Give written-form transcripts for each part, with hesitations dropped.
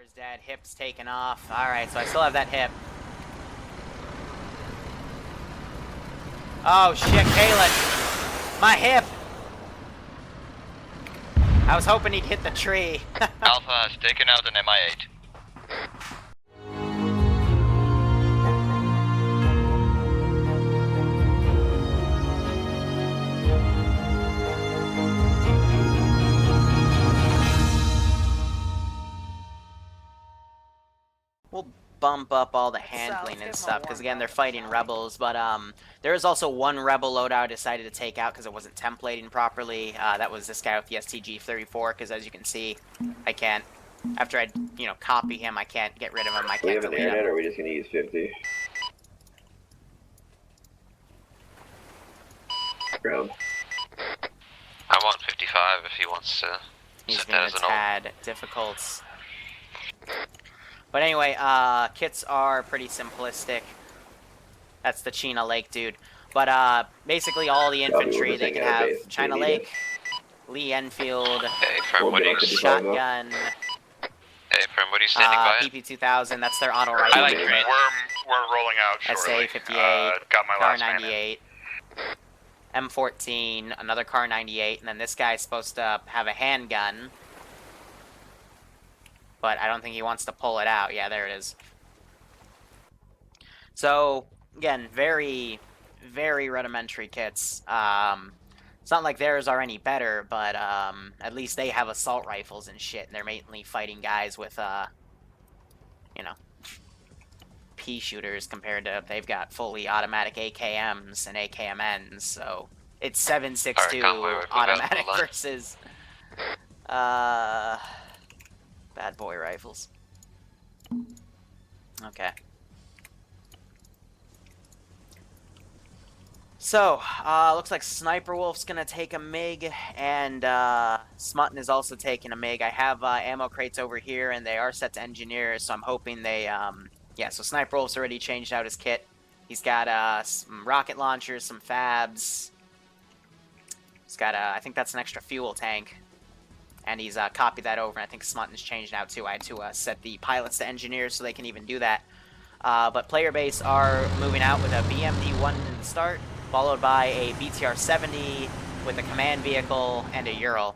is dead. Hip's taken off. Alright, so I still have that hip. Oh shit, Kalen! My hip! I was hoping he'd hit the tree. Alpha has taken out an MI8. We'll bump up all the handling and stuff, because again, they're fighting rebels, but there is also one rebel loadout I decided to take out because it wasn't templating properly. That was this guy with the STG-34, because as you can see, I can't, after I, copy him, I can't get rid of him, I can't delete him. Do we have an internet, or are we just going to use 50? Ground. I want 55 if he wants to He's set being that as a an alt. tad difficult. But anyway, kits are pretty simplistic. That's the China Lake dude. But basically all the infantry, they can have China Lake, Lee Enfield, Hey, Firm, what are you... shotgun, Hey, Firm, what are you standing by? PP2000, that's their auto rifle. I like it. We're rolling out shortly. SA-58, got my Car last man in. 98, M14, another Car 98, and then this guy's supposed to have a handgun. But I don't think he wants to pull it out. Yeah, there it is. So, again, very, very rudimentary kits. It's not like theirs are any better, but at least they have assault rifles and shit, and they're mainly fighting guys with, pea shooters compared to they've got fully automatic AKMs and AKMNs, so it's 7.62 automatic versus bad boy rifles. Okay. So, looks like Sniper Wolf's gonna take a MiG, and Smutton is also taking a MiG. I have ammo crates over here, and they are set to engineers, so I'm hoping they, yeah, so Sniper Wolf's already changed out his kit. He's got some rocket launchers, some fabs. He's got, I think that's an extra fuel tank. And he's copied that over, and I think Smutton's changed now too. I had to set the pilots to engineers so they can even do that. But player base are moving out with a BMD-1 in the start, followed by a BTR-70 with a command vehicle and a Ural.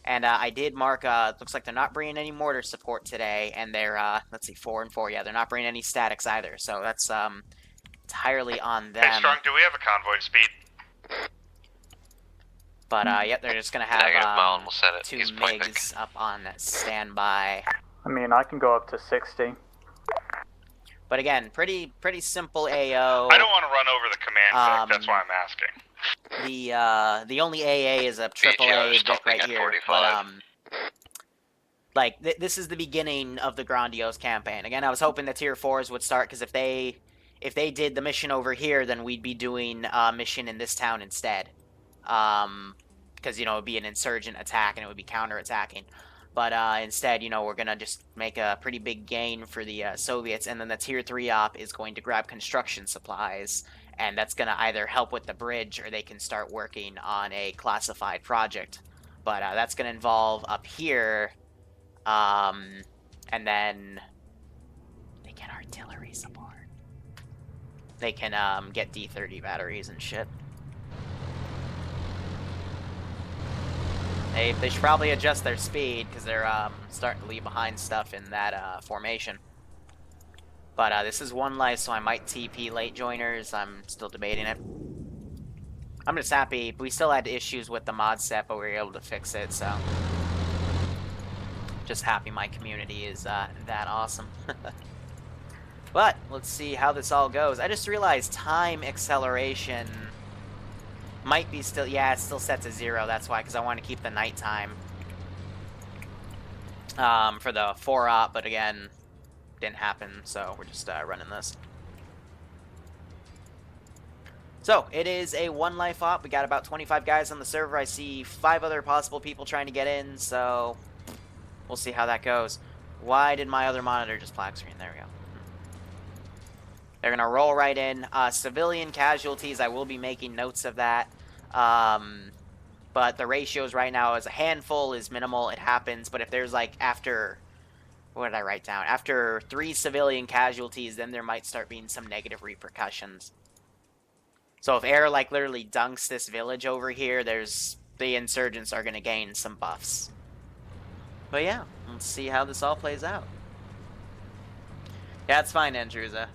And I did mark, looks like they're not bringing any mortar support today, and they're, let's see, 4 and 4. Yeah, they're not bringing any statics either, so that's entirely on them. Hey, Strong, do we have a convoy speed? But, yep, they're just going to have we'll set it. 2 MiGs up on standby. I mean, I can go up to 60. But again, pretty simple AO. I don't want to run over the command Vic, that's why I'm asking. The only AA is a AAA Vic right here. But, like, this is the beginning of the Grandiose campaign. Again, I was hoping the Tier 4s would start, because if they did the mission over here, then we'd be doing a mission in this town instead. Because, it would be an insurgent attack and it would be counterattacking. But instead, we're going to just make a pretty big gain for the Soviets, and then the Tier 3 op is going to grab construction supplies, and that's going to either help with the bridge or they can start working on a classified project. But that's going to involve up here, and then they get artillery support. They can get D-30 batteries and shit. They should probably adjust their speed, because they're starting to leave behind stuff in that formation. But this is one life, so I might TP late joiners. I'm still debating it. I'm just happy. We still had issues with the mod set, but we were able to fix it, so... Just happy my community is that awesome. But, let's see how this all goes. I just realized time acceleration... might be still, yeah, it's still set to 0, that's why, because I want to keep the nighttime for the 4-op, but again, didn't happen, so we're just running this. So, it is a 1-life op, we got about 25 guys on the server, I see 5 other possible people trying to get in, so we'll see how that goes. Why did my other monitor just black screen? There we go. They're going to roll right in. Civilian casualties, I will be making notes of that. But the ratios right now is a handful is minimal. It happens. But if there's like after what did I write down? After 3 civilian casualties, then there might start being some negative repercussions. So if air like literally dunks this village over here, the insurgents are gonna gain some buffs. But yeah, let's see how this all plays out. Yeah, it's fine, Andrewza.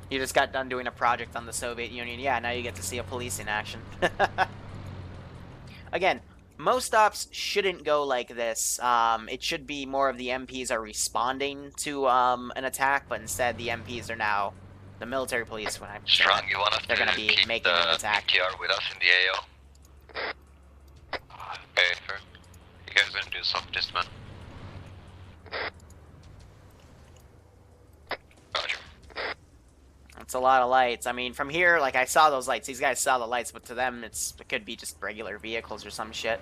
You just got done doing a project on the Soviet Union. Yeah, now you get to see a police in action. Again, most ops shouldn't go like this. It should be more of the MPs are responding to an attack, but instead the MPs are now the military police. When I'm Strong, you want us they're going to be making an attack. PTR with us in the AO? Okay, fair. You guys gonna do self-dismount? Roger. It's a lot of lights. I mean, from here, like, I saw those lights. These guys saw the lights, but to them, it could be just regular vehicles or some shit.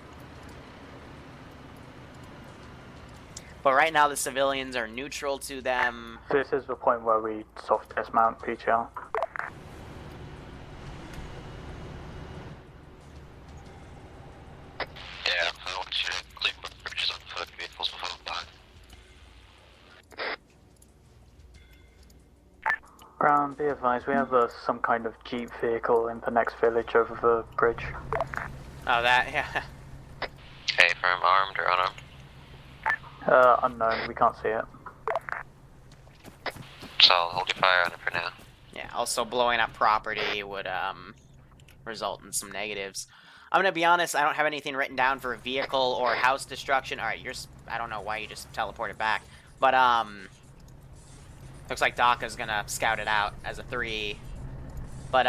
But right now, the civilians are neutral to them. This is the point where we soft dismount PTR. Yeah, I want you to clean up bridges on foot, vehicles will follow behind. Ground, be advised, we have some kind of jeep vehicle in the next village over the bridge. Oh, that, yeah. Hey, firm, armed or unarmed? Unknown, we can't see it. So I'll hold your fire on it for now. Yeah, also blowing up property would, result in some negatives. I'm gonna be honest, I don't have anything written down for vehicle or house destruction. Alright, I don't know why you just teleported back. But, looks like Daka's gonna scout it out as a 3. But,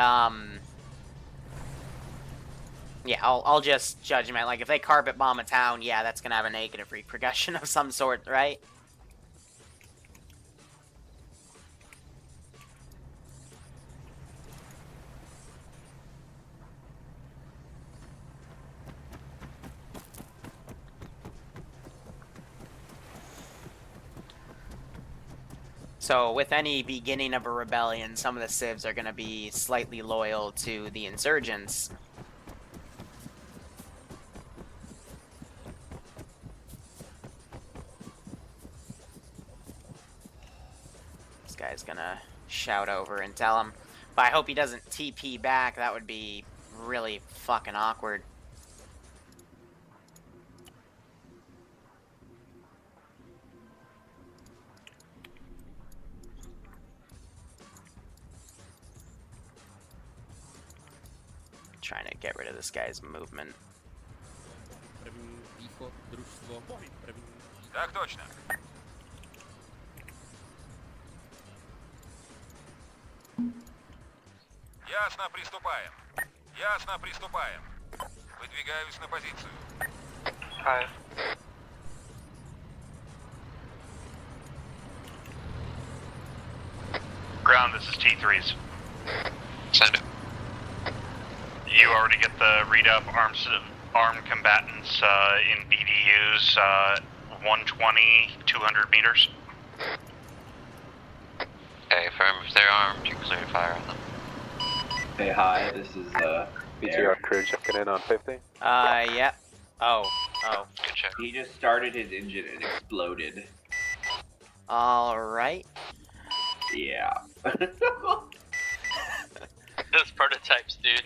yeah, I'll just judge them. Like, if they carpet bomb a town, yeah, that's gonna have a negative repercussion of some sort, right? So, with any beginning of a rebellion, some of the civs are going to be slightly loyal to the insurgents. This guy's going to shout over and tell him. But I hope he doesn't TP back. That would be really fucking awkward. Trying to get rid of this guy's movement. Так точно. Ясно, приступаем. Ясно, приступаем. Выдвигаюсь на позицию. Hi. Ground, this is T3's. Send it. You already get the read-up armed combatants in BDUs, 120, 200 meters. Okay, firm, if they're armed, you clear fire on them. Hey, hi, this is, BTR crew checking in on 50. Yeah. Oh. Good check. he just started his engine and exploded. Alright. Yeah. Those prototypes, dude.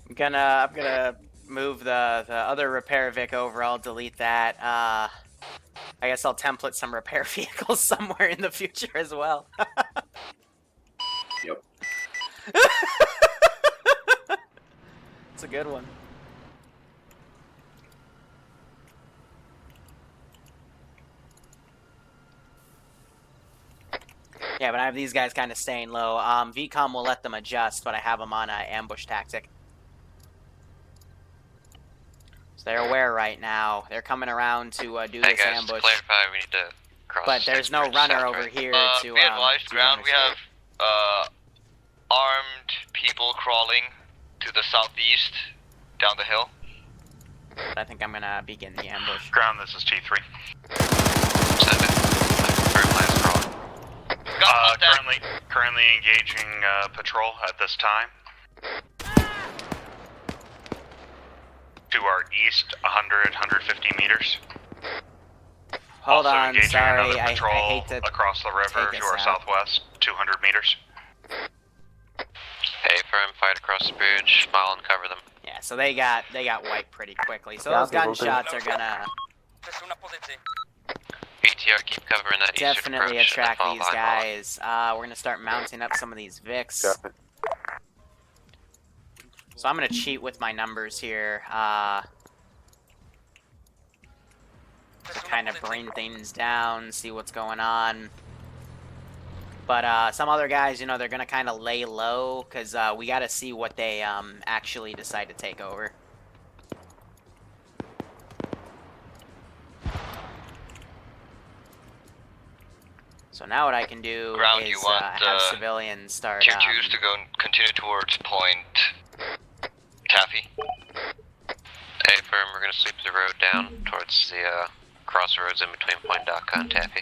I'm gonna move the other repair Vic over. I'll delete that. I guess I'll template some repair vehicles somewhere in the future as well. Yep. It's a good one. Yeah, but I have these guys kind of staying low. VCOM will let them adjust, but I have them on an ambush tactic. So they're aware right now. They're coming around to do Hey this guys, ambush. to clarify, we need to cross. But there's no bridge runner south, over right? here to Be advised, do ground, we runners. have armed people crawling to the southeast, down the hill. But I think I'm gonna begin the ambush. Ground, this is T3. Send it. Very last crawl. Currently engaging patrol at this time. 2 our east, 100, 150 meters. Hold also on, engaging sorry, another I patrol hate to across the river take to us our out. southwest, 200 meters. Hey, firm, fight across the bridge. Smile and cover them. Yeah, so they got wiped pretty quickly. So Yeah, those people do. gunshots are gonna BTR, keep covering that eastern definitely approach and then attract follow these behind guys. We're gonna start mounting up some of these Vics. Copy. So I'm gonna cheat with my numbers here. To kind of bring things down, see what's going on. But some other guys, you know, they're gonna kind of lay low because we gotta see what they actually decide to take over. So now what I can do Ground, is you want, have civilians start. Tier 2s to go and continue towards point Taffy. Hey, firm, we're gonna sweep the road down towards the crossroads in between Point Doca and Taffy.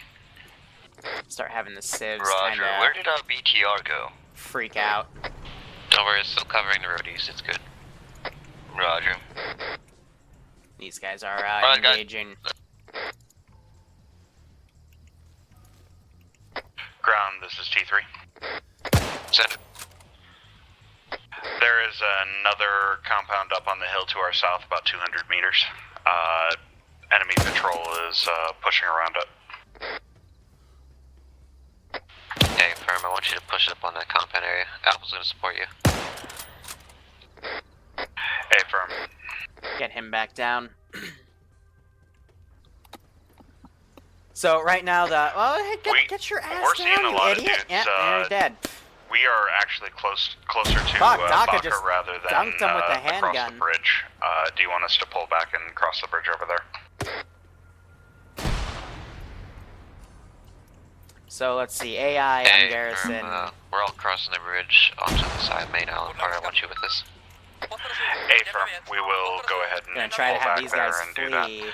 Start having the civs Roger, kind where of did our BTR go? freak out. Don't worry, it's still covering the road east, it's good. Roger. These guys are Alright, guys. engaging. Ground, this is T3. Send it. There is another compound up on the hill to our south, about 200 meters. Enemy patrol is pushing around it. Hey, firm, I want you to push up on that compound area. Alpha's gonna support you. Hey, firm. Get him back down. So right now get your ass we're down, seeing a you lot of idiot! dudes, Yeah, they're dead. We are actually closer to Fuck, Doca Baca just rather than dunked him with the across handgun. the bridge. Do you want us to pull back and cross the bridge over there? So let's see, AI Hey, on Garrison. firm, we're all crossing the bridge onto the side main island part. I want you with this. Hey, firm. We will go ahead and Gonna try to pull have back these there guys and do that. flee.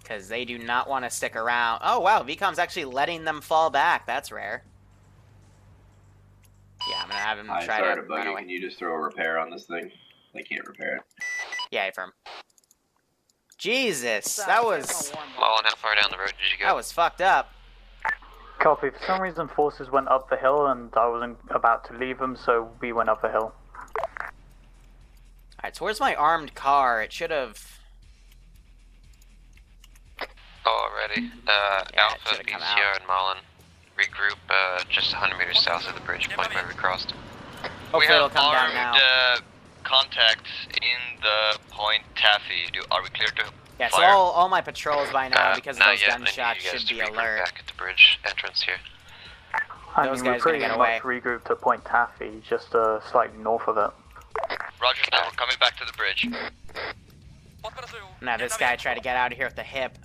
Because they do not want to stick around. Oh wow, VCOM's actually letting them fall back. That's rare. Yeah, I'm gonna have him Hi, try sorry to to run bug you. away. Can you just throw a repair on this thing? They can't repair it. Yeah, firm. Jesus, that was Mullen, how far down the road did you go? that was fucked up. Copy. For some reason, forces went up the hill, and I wasn't about to leave them, so we went up the hill. Alright, so where's my armed car? It should have. Already. it Alpha, should've come BTR, and Mullen. Regroup just 100 meters south of the bridge point where we crossed. Hopefully it'll come down now. Contacts in the Point Taffy. Are we clear to Yeah, so fire? all my patrols by now, because of not those yet. I need gunshots, you guys should to be regroup alert. back at the bridge entrance here. I Those mean, guys we're gonna pretty get much away. regrouped to Point Taffy, just slightly north of it. Roger that, we're coming back to the bridge. Now this guy tried to get out of here with the hip.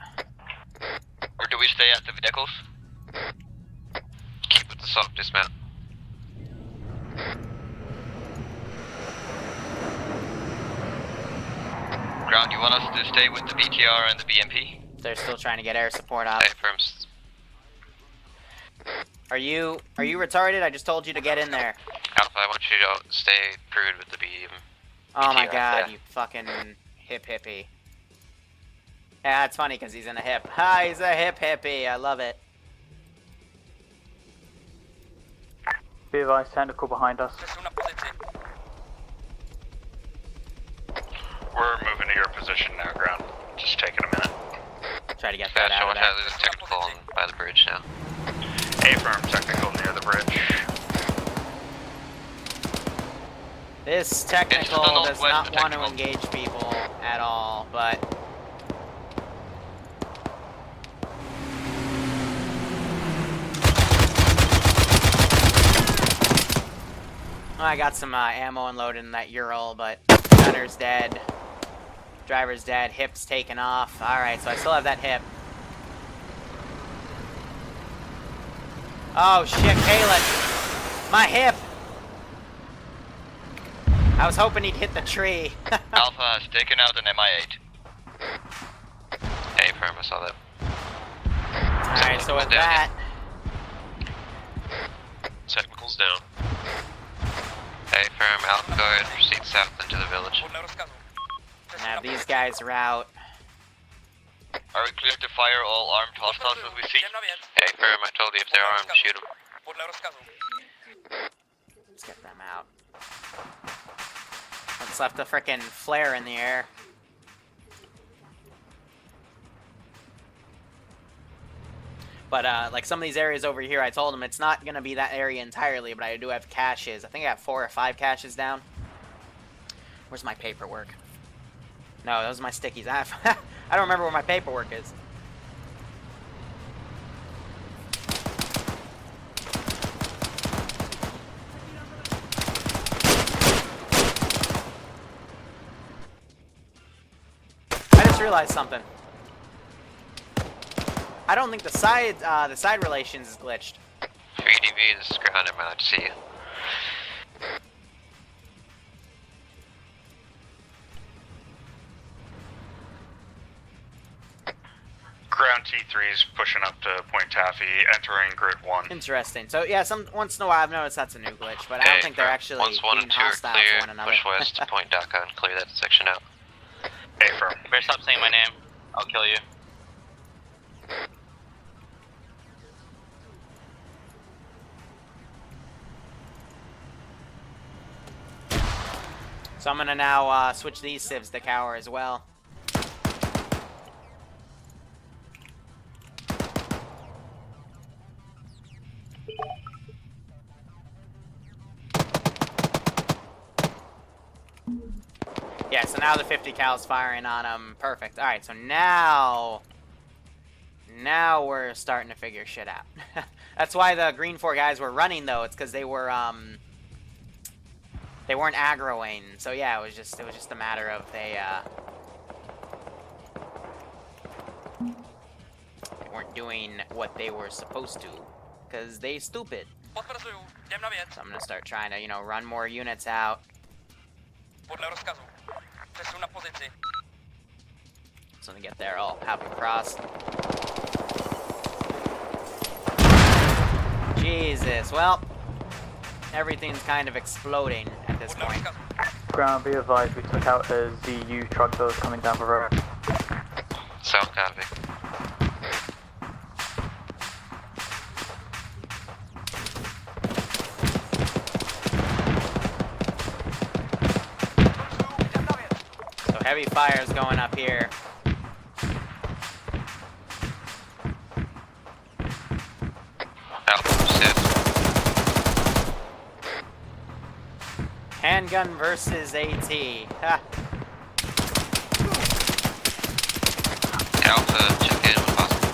Or do we stay at the vehicles? Keep with the soft dismount. Ground, you want us to stay with the BTR and the BMP? They're still trying to get air support up. Hey, firms. Are you retarded? I just told you to get in there. Alpha, I want you to stay crewed with the BM. Oh my BTR, god, yeah. you fucking hip hippie. Yeah, it's funny because he's in a hip. Ha, he's a hip hippie. I love it. Be advised, technical behind us. We're moving to your position now, Ground. Just taking a minute. Try to get that Gotcha, out watch of out, there. there's a technical by the bridge now. A firm technical near the bridge. This technical It's to the does northwest, not the want to technical. engage people at all, but... Well, I got some ammo unloaded in that Ural, but gunner's dead. Driver's dead, hip's taken off. Alright, so I still have that hip. Oh shit, Kalen! My hip! I was hoping he'd hit the tree. Alpha has taken out an MI8. Hey, firm, I saw that. Alright, so with Down, that, Technical's down. A firm, Alpha, go ahead and proceed south into the village. Now these guys are out. Are we clear to fire all armed hostiles as we see? A firm, I told you if they're armed, shoot them. Let's get them out. Let's left a frickin' flare in the air. But, like some of these areas over here, I told them it's not gonna be that area entirely, but I do have caches. I think I have 4 or 5 caches down. Where's my paperwork? No, those are my stickies. I don't remember where my paperwork is. I just realized something. I don't think the side relations is glitched. 3DV, this is ground, I'm out to see you. Ground T3 is pushing up to Point Taffy, entering grid 1. Interesting. So yeah, once in a while I've noticed that's a new glitch, but I don't think they're actually once 1 being and 2 are hostile clear, to one another. push west to Point DACA and clear that section out. A firm. Better stop saying my name. I'll kill you. So I'm gonna now switch these civs to cower as well. Yeah, so now the 50 cal's firing on them. Perfect. All right, so now we're starting to figure shit out. That's why the green 4 guys were running though. It's because they weren't aggroing. So yeah, it was just a matter of they weren't doing what they were supposed to, because they stupid. So I'm gonna start trying to, you know, run more units out. So to get there, I'll have them cross. Jesus, well, everything's kind of exploding at this point. Ground, be advised, we took out a ZU truck that was coming down the road. South copy. So heavy fire is going up here. Handgun versus AT. Ha. Alpha, check in when possible.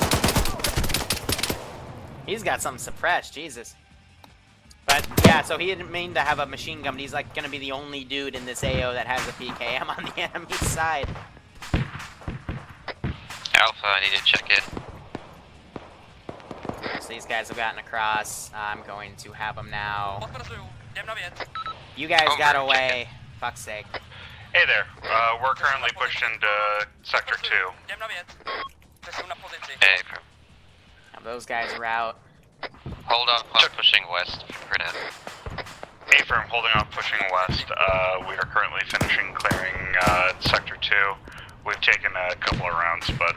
He's got something suppressed, Jesus. But yeah, so he didn't mean to have a machine gun, but he's like gonna be the only dude in this AO that has a PKM on the enemy side. Alpha, I need to check in. So these guys have gotten across. I'm going to have them now. You guys got away. Fuck's sake. Hey there, we're currently pushed into Sector 2. Hey, Now those guys are out. hold off on pushing west for now. A firm, holding off, pushing west. We are currently finishing clearing Sector 2. We've taken a couple of rounds, but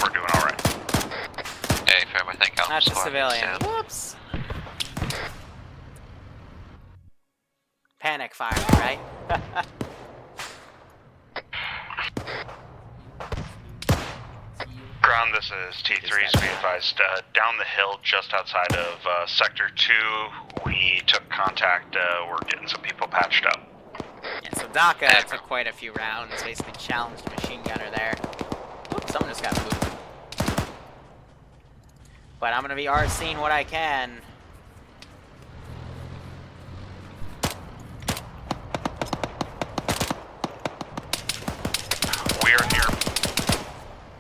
we're doing alright. Hey, firm, I think Not Alpha's the far civilian. south. Whoops. Panic fire, right? Ground, this is T3's, be advised. Down the hill just outside of Sector 2, we took contact. We're getting some people patched up. Yeah, so DACA took quite a few rounds, basically challenged a machine gunner there. Oops, someone just got moved. But I'm gonna be RCing what I can. We are here.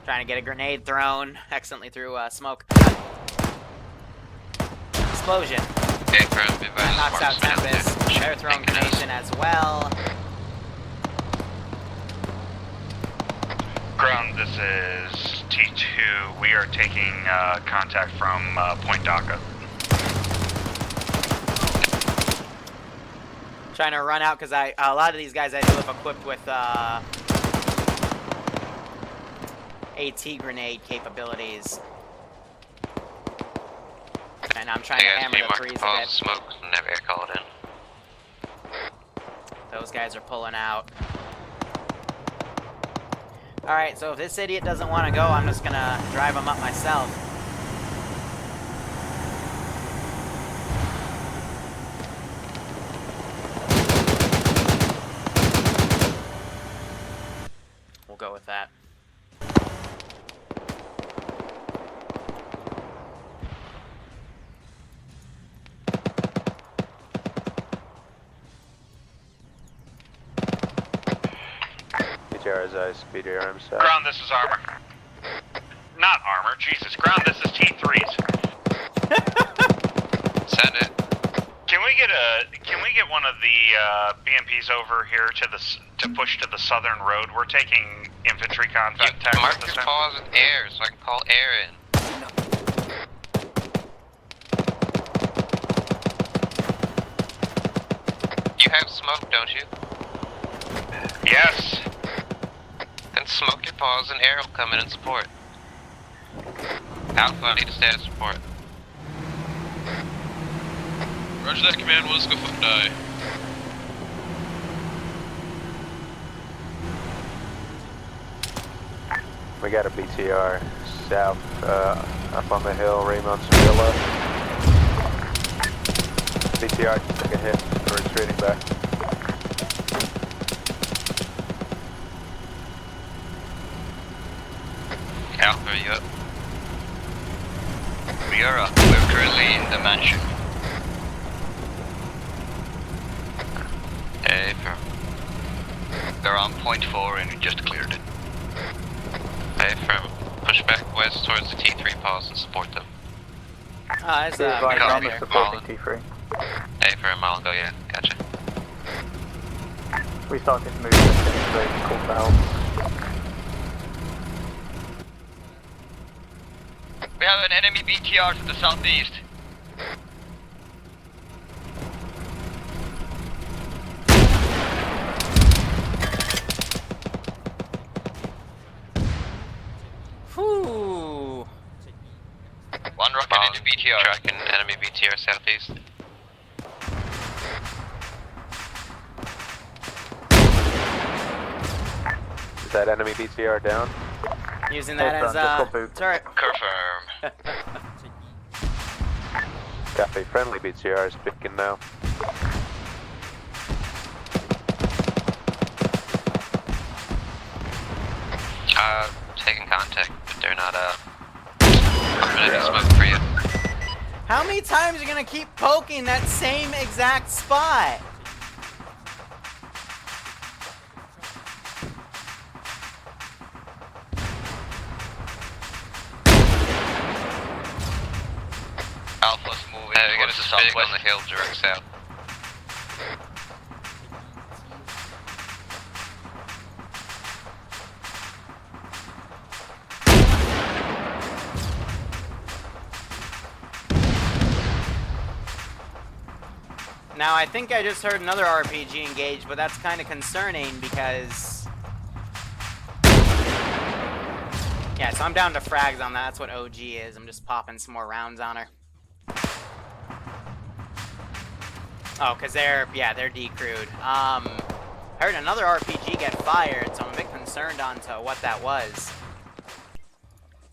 Trying to get a grenade thrown, accidentally through smoke. Explosion. Hey, firm, be advised. Knocks out marksman Tempest. there. They're throwing Taking grenades us. in as well. Ground, this is T2. We are taking contact from Point DACA. Trying to run out because a lot of these guys I do have equipped with AT grenade capabilities. And I'm trying to hammer the threes a bit. Smoke, never get called in. Those guys are pulling out. Alright, so if this idiot doesn't want to go, I'm just gonna drive him up myself. We'll go with that. BTR's speeder arms. Ground, this is Arma. Not Armor, Jesus. Ground, this is T3s. Send it. Can we get one of the BMPs over here to push to the southern road? We're taking infantry contact. Mark your pause with air so I can call air in. You have smoke, don't you? Yes. Then smoke your pause and air will come in and support. Alpha, I need a status report. Roger that, command. We'll just go fucking die. We got a BTR south, up on the hill, Raymond's Villa. BTR took a hit, we're retreating back. Alpha, are you up? We are up. We're currently in the mansion. Hey, firm. They're on point 4 and we just cleared it. Hey, firm. Push back west towards the T3 pause and support them. There's Be advised, right I'm there. supporting T3. Hey, firm, I'll go, yeah, gotcha. We started to move as soon as they called for help. We have an enemy BTR to the southeast. Whew. One rocket into BTR. Tracking enemy BTR southeast. Is that enemy BTR down? Using that as turret. Confirm. Copy, friendly BTR is picking now. Taking contact, but they're not, I'm gonna smoke for you. How many times are you gonna keep poking that same exact spot? Alpha's moving We're gonna towards the just big on southwest. the hill direct south. Now, I think I just heard another RPG engage, but that's kind of concerning because... Yeah, so I'm down to frags on that. That's what OG is. I'm just popping some more rounds on her. Oh, because they're decrewed. I heard another RPG get fired, so I'm a bit concerned onto what that was.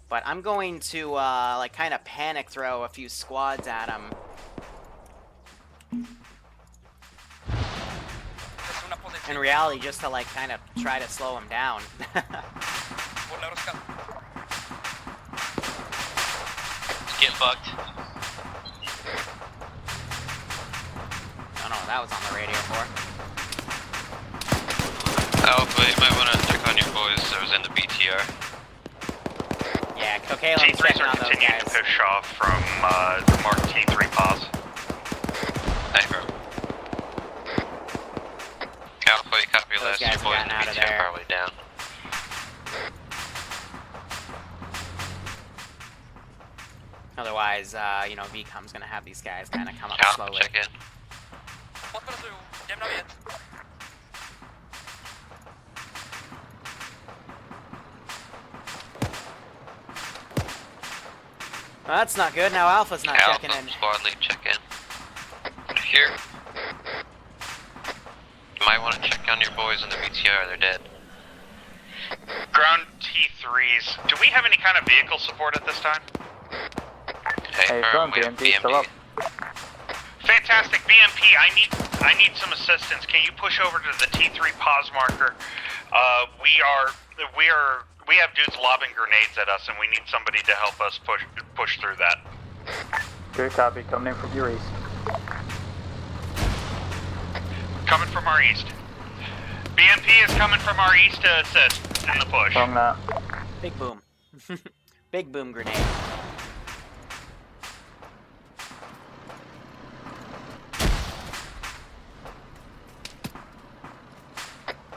But I'm going to, like, kind of panic throw a few squads at them. In reality, just to, like, kind of try to slow him down. Get fucked. I don't know what that was on the radio for. Alpha, you might want to check on your boys that was in the BTR. Yeah, Cocaelin's T3s checking are on those continuing guys. to push off from Mark T3 pause. Hey, bro. Alpha, you copy Those last. guys Your boys in gotten the out of BTR there. probably down. Otherwise, you know, VCOM's gonna have these guys kind of come up Alpha, slowly. check in. Идем наверх. Well, that's not good. Now Alpha's not checking in. Squad lead, check in. Here. You might want to check on your boys in the BTR, they're dead. Ground T3s. Do we have any kind of vehicle support at this time? Hey, firm, firm, we have BMP still up. Fantastic, BMP. I need some assistance. Can you push over to the T3 pause marker? We have dudes lobbing grenades at us, and we need somebody to help us push through that. Good copy, coming in from your east. Coming from our east. BMP is coming from our east to assist in the push. Wrong that. Big boom. Big boom grenade.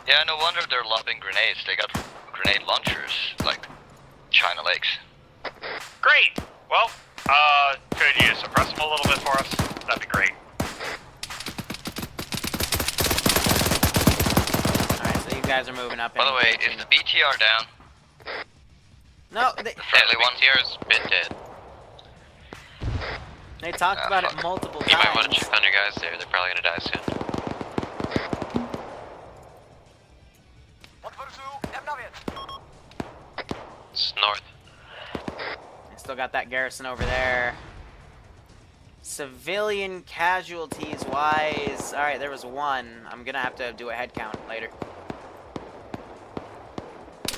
Yeah, no wonder they're lobbing grenades. They got grenade launchers, like China Lakes. Great! Well, could you suppress them a little bit for us? That'd be great. Alright, so you guys are moving up. By the way, is the BTR down? No, The friendly BTR's been dead. they talked about it multiple times. You might want to check on your guys there, they're probably gonna die soon. It's north. I still got that Garrison over there. Civilian casualties wise, alright, there was one. I'm gonna have to do a head count later.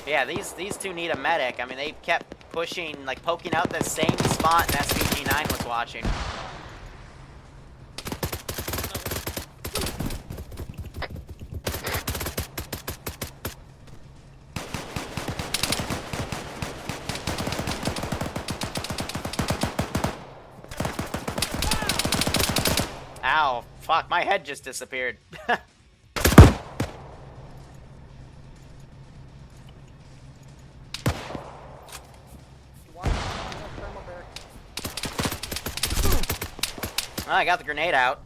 Yeah, these two need a medic. I mean, they kept pushing, like poking out the same spot and SVG9 was watching. Ow, fuck, my head just disappeared. Oh, I got the grenade out.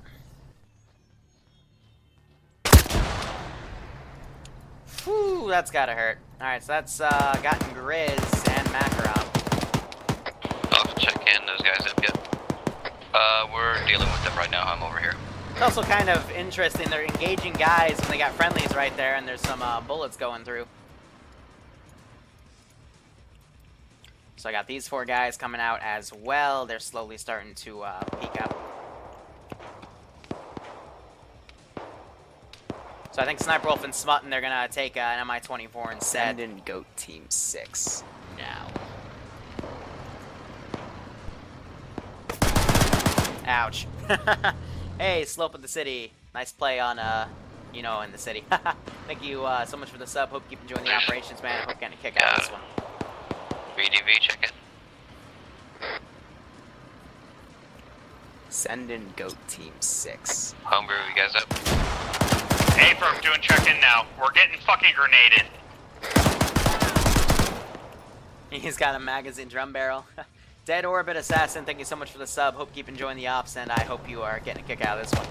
Whew, that's gotta hurt. Alright, so that's gotten Grizz and Makarov. I'll have to check in, those guys have yet. We're dealing with them right now. I'm over here. It's also kind of interesting, they're engaging guys when they got friendlies right there and there's some bullets going through. So I got these 4 guys coming out as well. They're slowly starting to peek up. So I think Sniper Wolf and Smutton, they're gonna take an MI-24 instead. Send in Goat Team 6 now. Ouch. Hey, Slope of the City. Nice play on, you know, in the city. Thank you so much for the sub. Hope you keep enjoying the operations, man. I hope you're getting a kick out of this one. VDV, check in. Send in Goat Team 6. Homebrew, you guys up? Hey, firm, doing check-in now. We're getting fucking grenaded. He's got a magazine drum barrel. Dead Orbit Assassin, thank you so much for the sub. Hope you keep enjoying the ops, and I hope you are getting a kick out of this one.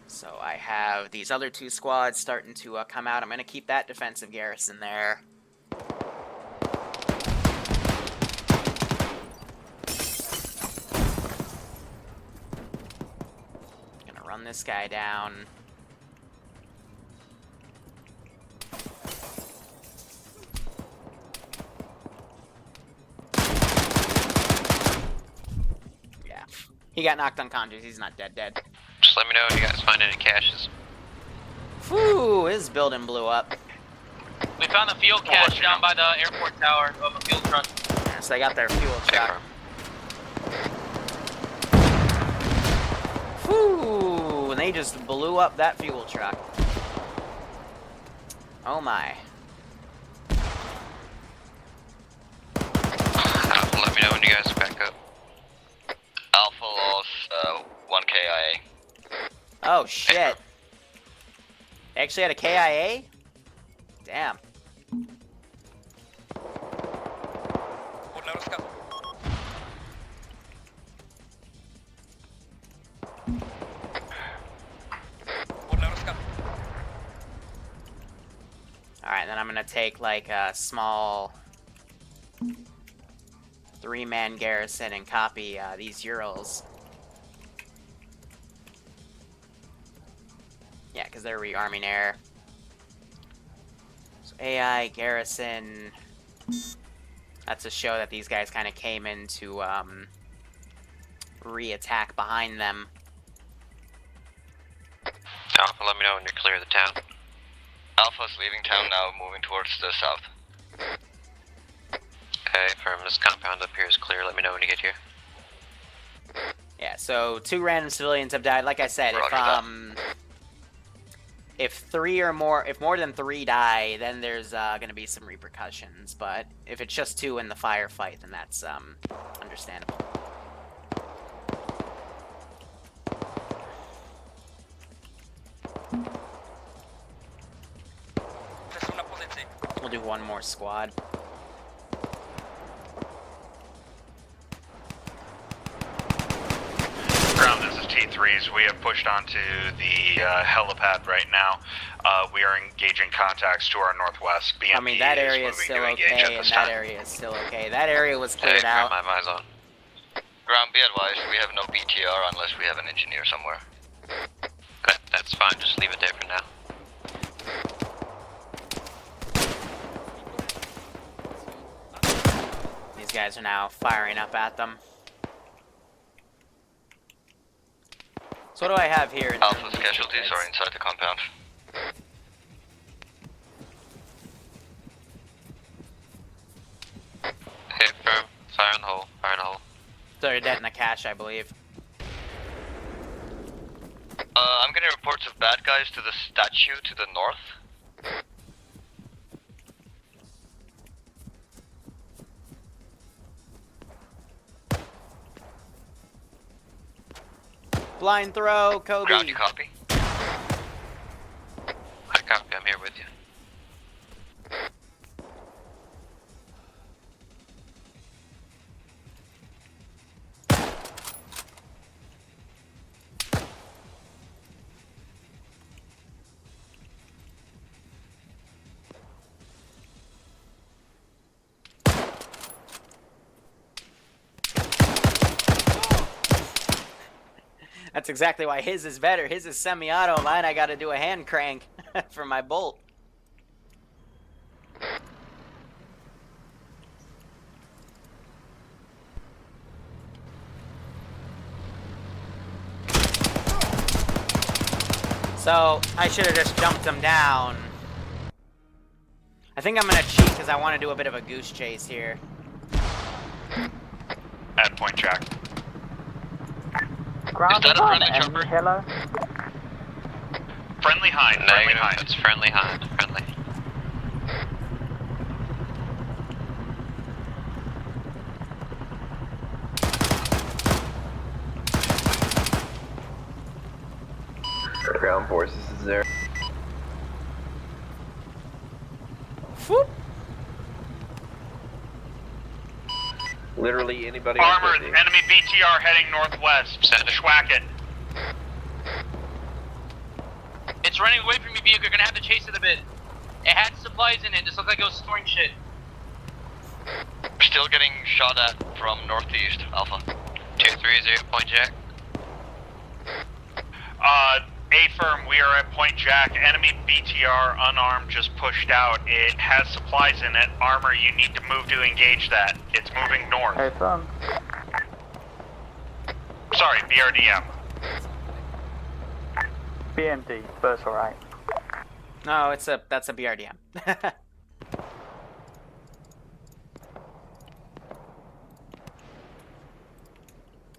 So I have these other 2 squads starting to come out. I'm going to keep that defensive garrison there. Gonna run this guy down. Yeah, he got knocked unconscious. He's not dead. Just let me know if you guys find any caches. Whew, his building blew up. We found the fuel cache down by the airport tower of a fuel truck. Yeah, so they got their fuel truck. Whew, and they just blew up that fuel truck. Oh my. Let me know when you guys are back up. Alpha lost 1 KIA. Oh shit. They actually had a KIA? Damn. then I'm gonna take like a small 3-man garrison and copy these Urals. Yeah, because they're rearming air. So AI, Garrison. That's to show that these guys kind of came in to re-attack behind them. Alpha, let me know when you're clear of the town. Alpha's leaving town now, moving towards the south. Okay, from this compound up here is clear. Let me know when you get here. Yeah, so 2 random civilians have died. Like I said, if more than 3 die, then there's gonna be some repercussions. But if it's just 2 in the firefight, then that's understandable. We'll do 1 more squad. Ground, this is T3s. We have pushed onto the helipad right now. We are engaging contacts to our northwest. BMP I mean, that area is moving still to engage okay, at and this that time. area is still okay. That area was cleared out. My eyes on. Ground, be advised, we have no BTR unless we have an engineer somewhere. Okay, that's fine. Just leave it there for now. These guys are now firing up at them. So what do I have here? In Alpha's casualties are inside the compound. Hey, firm. Fire in the hole. Fire in the hole. They're dead in the cache, I believe. I'm getting reports of bad guys to the statue to the north. Blind throw, Kobe. Ground, you copy? I copy. I'm here with you. That's exactly why his is better. His is semi-auto. Mine, I gotta do a hand crank for my bolt. So, I should have just jumped him down. I think I'm gonna cheat because I want to do a bit of a goose chase here. At Point Jack. Ground Is that a on friendly enemy chopper? helo. Friendly Hind, friendly Negative. Hind. It's friendly Hind. Friendly. Ground forces is there. Whoop. Literally anybody. Armor, on 50. enemy BTR heading northwest. Schwack it. It's running away from me, Buke. You're gonna have to chase it a bit. It had supplies in it. Just looked like it was storing shit. Still getting shot at from northeast, Alpha. 230 Point Jack. A-firm, we are at Point Jack. Enemy BTR unarmed just pushed out. It has supplies in it. Armor, you need to move to engage that. It's moving north. Hey, son. Sorry, BRDM. BMD, but it's alright. No, that's a BRDM.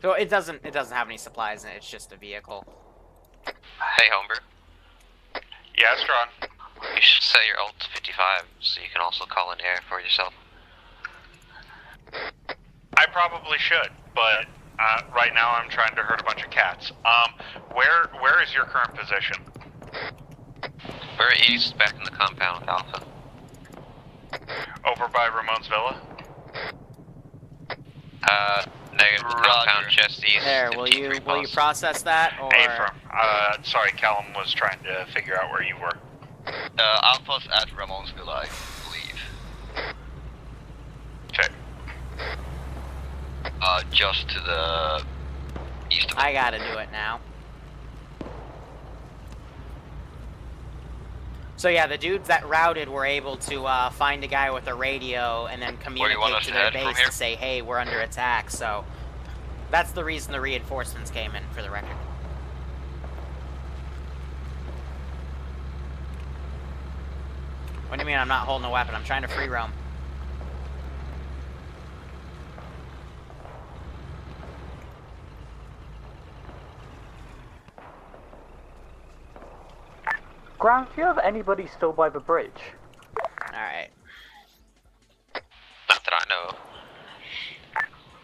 So it doesn't have any supplies in it. It's just a vehicle. Hey, Homebrew. Yeah, Strong. You should set your ult to 55 so you can also call in air for yourself. I probably should, but right now I'm trying to herd a bunch of cats. Where is your current position? We're east, back in the compound with Alpha. Over by Ramon's Villa? Negative. Compound just east. There, will you process that or? A-firm. Sorry, Callum was trying to figure out where you were. Alpha's at Ramonsville, I believe. Okay. Just to the east of it. I gotta do it now. So yeah, the dudes that routed were able to find a guy with a radio and then communicate to their base to say, hey, we're under attack, so that's the reason the reinforcements came in, for the record. What do you mean I'm not holding a weapon? I'm trying to free roam. Grant, do you have anybody still by the bridge? Alright. Not that I know of.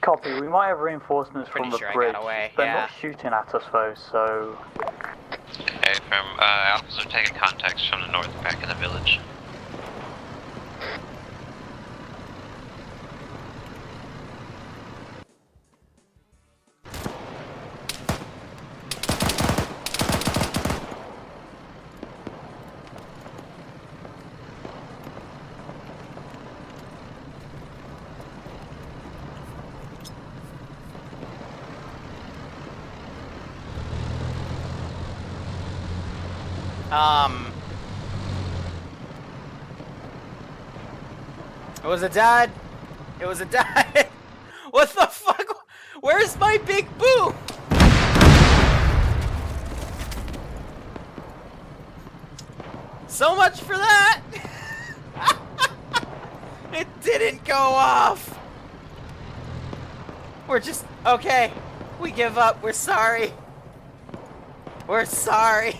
Copy, we might have reinforcements from the Pretty sure bridge. I got away, They're yeah. not shooting at us though, so... Hey, from Alphas are taking contacts from the north back in the village. It was a dud. It was a dud. What the fuck? Where's my big boo? So much for that. It didn't go off. We're just, okay. We give up. We're sorry. We're sorry.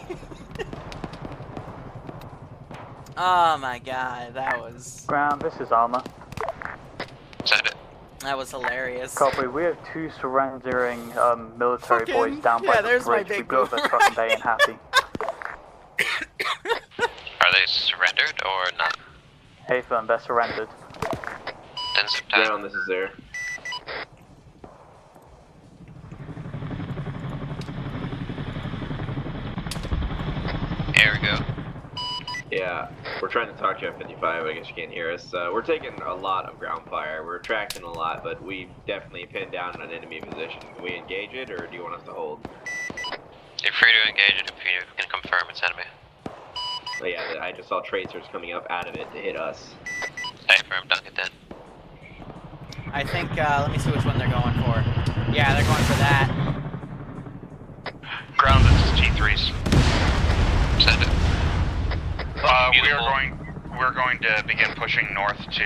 Oh my god, that was... Ground, this is Arma. Send it. That was hilarious. Copy, we have two surrendering military boys down by the there's my bridge. big We blew up boo. their truck and they ain't happy. Are they surrendered or not? Hey firm, they're surrendered. Then zip time. Ground, this is there. Here we go. Yeah, we're trying to talk to you on 55, I guess you can't hear us. We're taking a lot of ground fire. We're attracting a lot, but we've definitely pinned down an enemy position. Can we engage it, or do you want us to hold? You're free to engage it if you can confirm it's enemy. But yeah, I just saw tracers coming up out of it to hit us. Hey, firm, dunk it then. I think, let me see which one they're going for. Yeah, they're going for that. Ground, this is T3s. Send it. We're going to begin pushing north to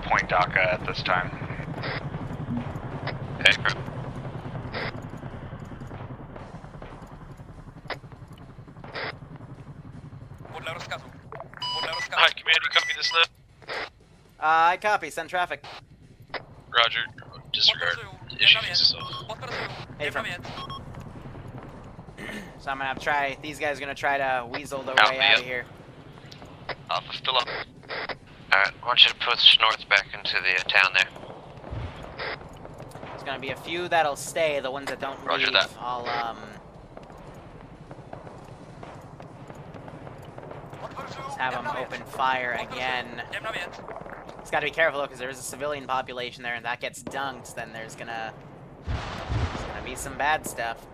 Point Dhaka at this time. Hey, firm. Hi, Command, you copy this now? I copy, send traffic. Roger. Disregard. Issue itself. Hey, from. So I'm gonna have to try, these guys are gonna try to weasel their way out of here. Alpha's still up. Alright, I want you to push north back into the town there. There's gonna be a few that'll stay, the ones that don't Roger leave, that. I'll, just have them open fire again. Just gotta be careful though, because there is a civilian population there, and that gets dunked, then there's gonna be some bad stuff.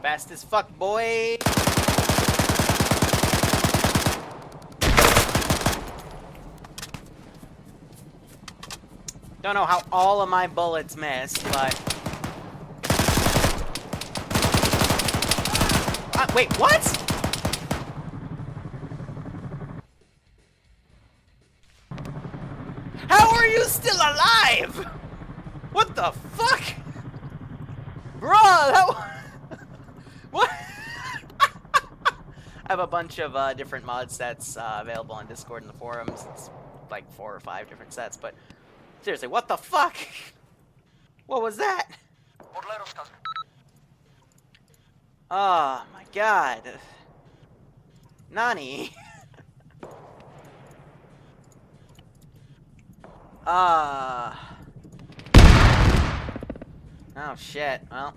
Fast as fuck, boy! Don't know how all of my bullets missed, but... wait, what?! How are you still alive? What the fuck? Bruh, that what? I have a bunch of different mod sets available on Discord and the forums. It's like 4 or 5 different sets, but seriously, what the fuck? What was that? Oh my god. Nani? Oh shit, well.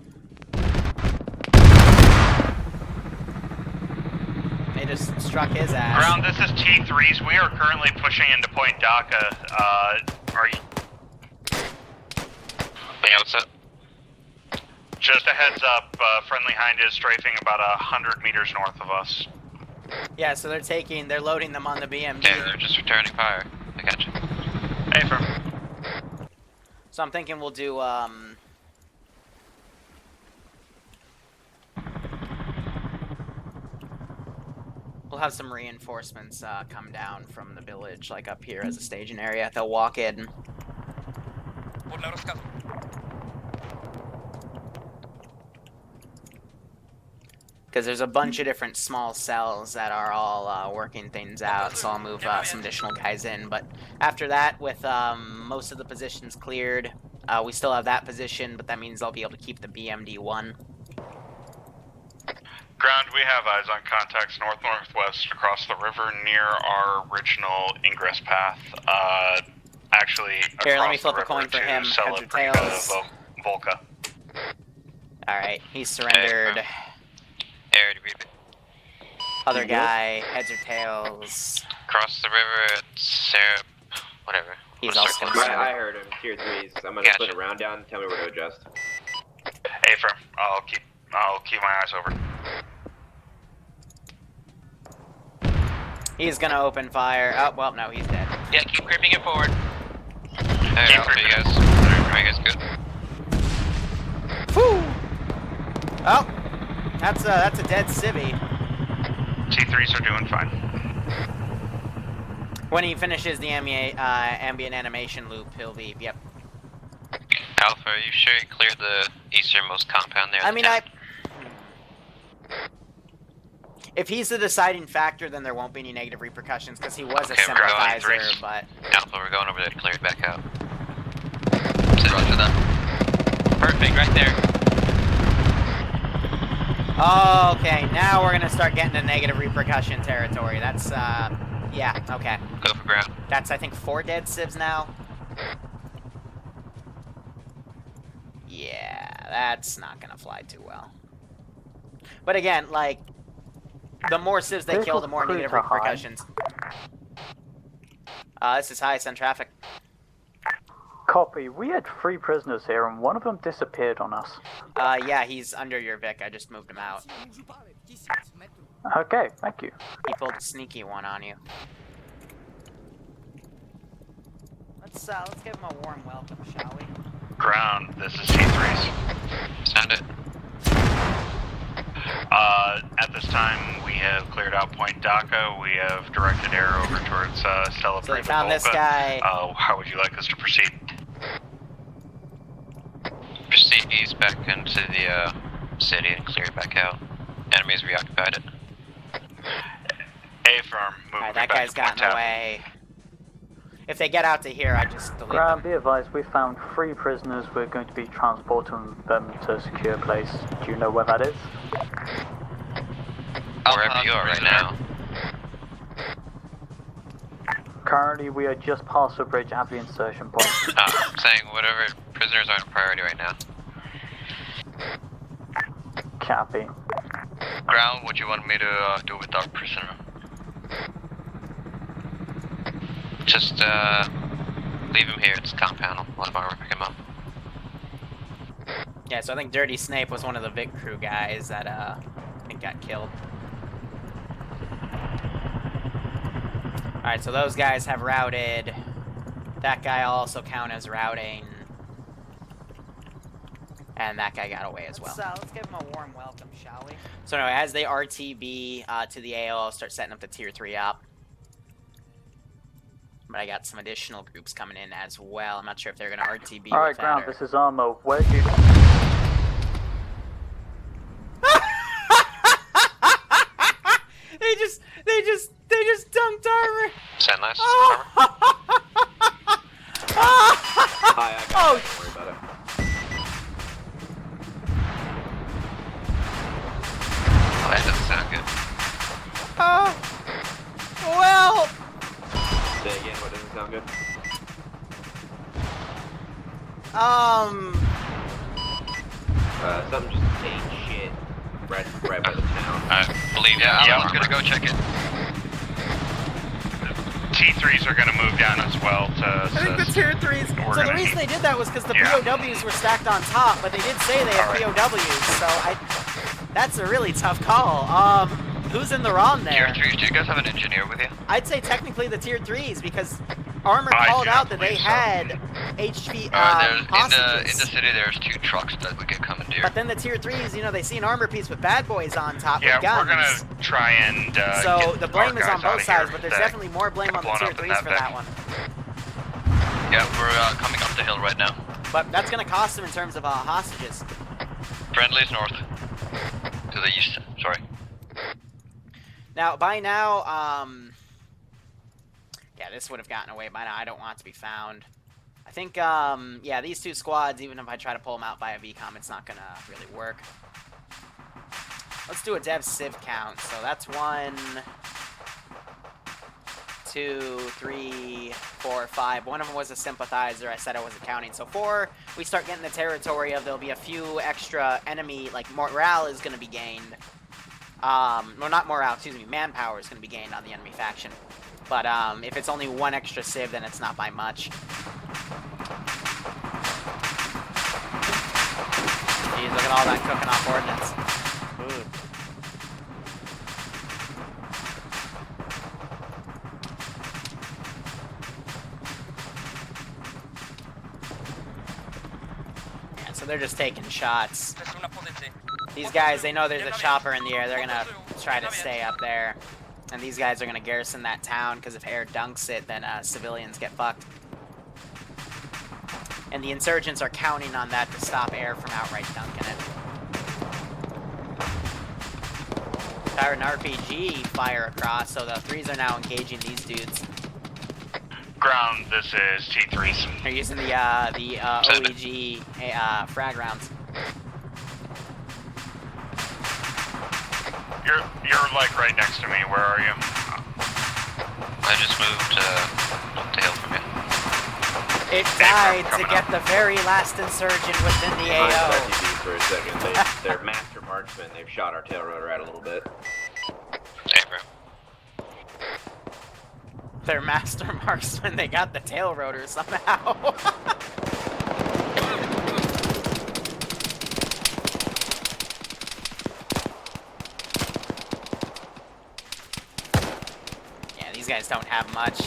They just struck his ass. Ground, this is T3s. We are currently pushing into Point DACA. Are you... Yeah, what's up? Just a heads up, friendly Hind is strafing about 100 meters north of us. Yeah, so they're loading them on the BMD. Okay, they're just returning fire. I got you. Hey, firm. So I'm thinking we'll do, we'll have some reinforcements, come down from the village, like up here as a staging area. They'll walk in. Because there's a bunch of different small cells that are all working things out, so I'll move some additional guys in. But after that, with most of the positions cleared, we still have that position, but that means I'll be able to keep the BMD-1. Ground, we have eyes on contacts north-northwest across the river near our original ingress path. Actually, Here, let me across flip a the river coin for to him. Heads or Celebrina tails? Volca. Alright, he's surrendered. Air to read it. Other guy, heads or tails. Cross the river, Sarah, whatever. He's We're also circling gonna around. I heard him. Tier 3s. I'm gonna Gotcha. put a round down. Tell me where to adjust. Hey, firm. I'll keep my eyes over. He's gonna open fire. Oh, well, no, he's dead. Yeah, keep creeping it forward. Hey, Keep Alpha, you creeping. guys. Are you guys good? Whew! Oh, that's a dead civvy. T3s are doing fine. When he finishes the ambient animation loop, he'll be, yep. Alpha, are you sure you cleared the easternmost compound there? I mean, if he's the deciding factor, then there won't be any negative repercussions, because he was a Okay, we're going sympathizer, threes. but... Alpha, we're going over there to clear it back out. Roger that. Perfect, right there. Oh, okay, now we're gonna start getting to negative repercussion territory. That's, yeah, okay. Go for ground. That's, I think, 4 dead civs now. Yeah, that's not gonna fly too well. But again, like, the more civs they kill, the more negative repercussions. This is high, send traffic. Copy. We had 3 prisoners here and one of them disappeared on us. Yeah, he's under your Vic. I just moved him out. Okay, thank you. He pulled a sneaky one on you. Let's give him a warm welcome, shall we? Ground, this is T3s. Sound it. At this time, we have cleared out Point DACA. We have directed air over towards Stella So they found this guy. How would you like us to proceed? Proceed east back into the city and clear it back out. Enemies reoccupied it. A firm, move Alright, that guy's got in the way. If they get out to here, I just delete Graham, them. be advised, we found 3 prisoners. We're going to be transporting them to a secure place. Do you know where that is? Wherever you are right now. Currently, we are just past the bridge at the insertion point. I'm saying whatever prisoners aren't a priority right now. Copy. Ground, what you want me to do with our prisoner? Just leave him here at this compound. We'll have Arma pick him up. Yeah, so I think Dirty Snape was one of the Vic crew guys that I think got killed. Alright, so those guys have routed. That guy also count as routing. And that guy got away as well. Let's give him a warm welcome, shall we? So anyway, as they RTB to the AO, I'll start setting up the tier 3 op. But I got some additional groups coming in as well. I'm not sure if they're going to RTB Alright, with ground, that or... this is Arma. Where do you... They just dunked Armor! Sandlast, Oh. Hi, I got it. Don't worry about it. Oh, that doesn't sound good. Well... Say again, what doesn't sound good? Something just ain't shit right by the town. I believe I'm gonna go check it. T3s are gonna move down as well to I think the tier 3s... So the reason they did that was because the POWs were stacked on top, but they did say they had POWs, so that's a really tough call. Who's in the wrong there? Tier 3s, do you guys have an engineer with you? I'd say technically the tier 3s, because Armor called out that they had HP hostages. In the city there's 2 trucks that we can commandeer. But then the tier 3s, you know, they see an armor piece with bad boys on top with guns. Yeah, we're gonna try and so the blame is on both sides, but there's definitely more blame on the tier 3s for that one. Yeah, we're coming up the hill right now. But that's gonna cost them in terms of hostages. Friendly's north. To the east, sorry. Now, by now, yeah, this would have gotten away by now. I don't want it to be found. I think, yeah, these 2 squads, even if I try to pull them out by a VCOM, it's not gonna really work. Let's do a dev civ count. So that's 1, 2, 3, 4, 5. One of them was a sympathizer. I said I wasn't counting. So 4, we start getting the territory of there'll be a few extra enemy, like morale is gonna be gained. Well, not morale, excuse me, manpower is going to be gained on the enemy faction. But, if it's only 1 extra civ, then it's not by much. Jeez, look at all that cooking off ordnance. Ooh. Yeah, so they're just taking shots. These guys, they know there's a chopper in the air. They're gonna try to stay up there. And these guys are gonna garrison that town, because if air dunks it, then civilians get fucked. And the insurgents are counting on that to stop air from outright dunking it. Fired an RPG fire across, so the 3s are now engaging these dudes. Ground, this is T3s. They're using the OEG frag rounds. You're like right next to me. Where are you? I just moved up the hill from you. It died to get the very last insurgent within the AO. For a second. They're master marksmen. They've shot our tail rotor out a little bit. Hey, bro. They're master marksmen. They got the tail rotor somehow. These guys don't have much.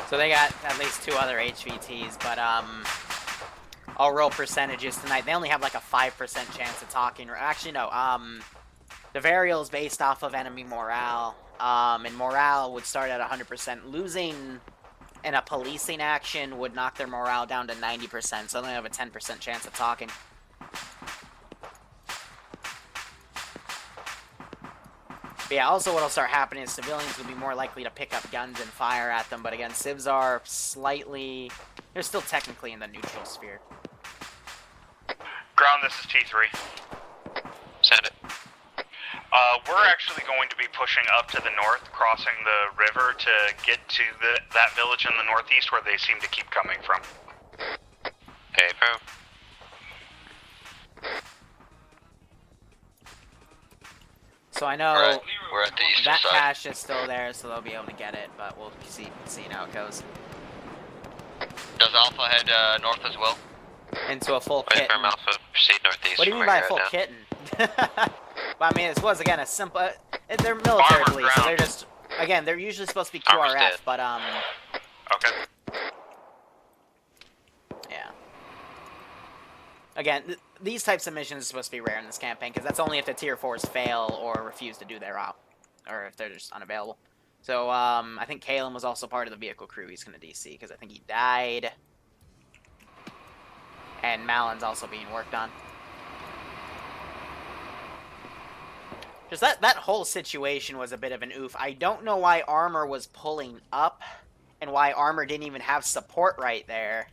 So they got at least 2 other HVTs, but I'll roll percentages tonight. They only have like a 5% chance of talking. Actually, no. The variable is based off of enemy morale, and morale would start at 100%. Losing in a policing action would knock their morale down to 90%, so they only have a 10% chance of talking. But yeah, also what'll start happening is civilians will be more likely to pick up guns and fire at them, but again, civs are slightly... they're still technically in the neutral sphere. Ground, this is T3. Send it. We're actually going to be pushing up to the north, crossing the river to get to that village in the northeast where they seem to keep coming from. Hey, bro. So I know we're at the eastern that side. cache is still there, so they'll be able to get it, but we'll see how it goes. Does Alpha head north as well? Into a full Wait kitten. from Alpha, proceed northeast. What do you mean from by where a full you're at kitten? Well, I mean, this was, again, a simple... they're military police, so they're just... Again, they're usually supposed to be QRF, but, Okay. yeah. Again, these types of missions are supposed to be rare in this campaign, because that's only if the tier 4s fail or refuse to do their route, or if they're just unavailable. So, I think Kalen was also part of the vehicle crew he's going to DC, because I think he died. And Malon's also being worked on. Just that whole situation was a bit of an oof. I don't know why Armor was pulling up, and why Armor didn't even have support right there.